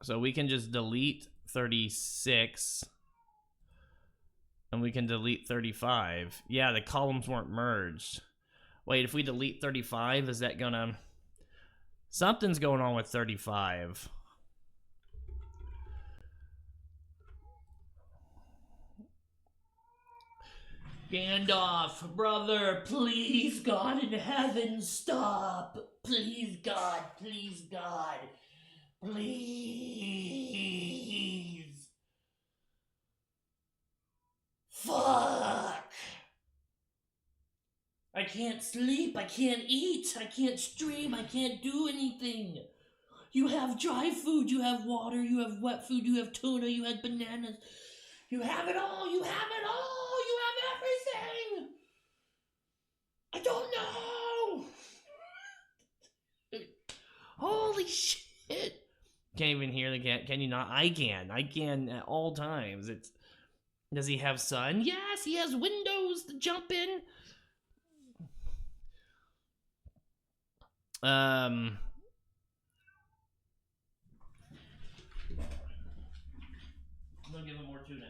So we can just delete 36. And we can delete 35. Yeah, the columns weren't merged. Wait, if we delete 35, is that gonna... Something's going on with 35. Gandalf, brother, please, God in heaven, stop. Please, God, please, God. Please. Fuck. I can't sleep, I can't eat, I can't stream, I can't do anything. You have dry food, you have water, you have wet food, you have tuna, you have bananas. You have it all, you have it all, you have everything. I don't know. Holy shit. Can't even hear the cat. Can you not? I can at all times. It's... Does he have sun? Yes, he has windows to jump in. I'm gonna give him more tuna.